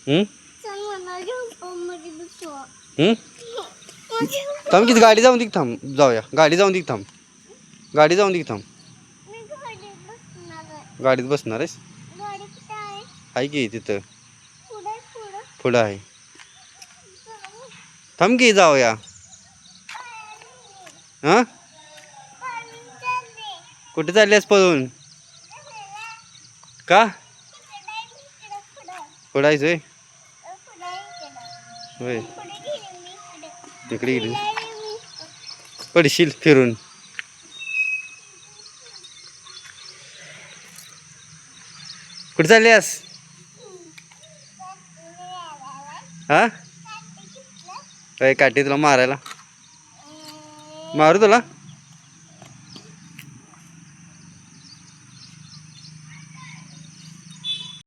हम्म हम्म थांब की गाडी जाऊन दे की थांब जाऊया गाडी जाऊन दे की थांब गाडी जाऊन दे की थांब गाडीत बसणार आहेस आहे की तिथं पुढं आहे थांब की जाऊया हां कुठे चाललीस पळून का पडायचंय होय तिकडे गेली पडशील फिरून कुठे चाललीस हा काय काठी तुला मारायला मारू तुला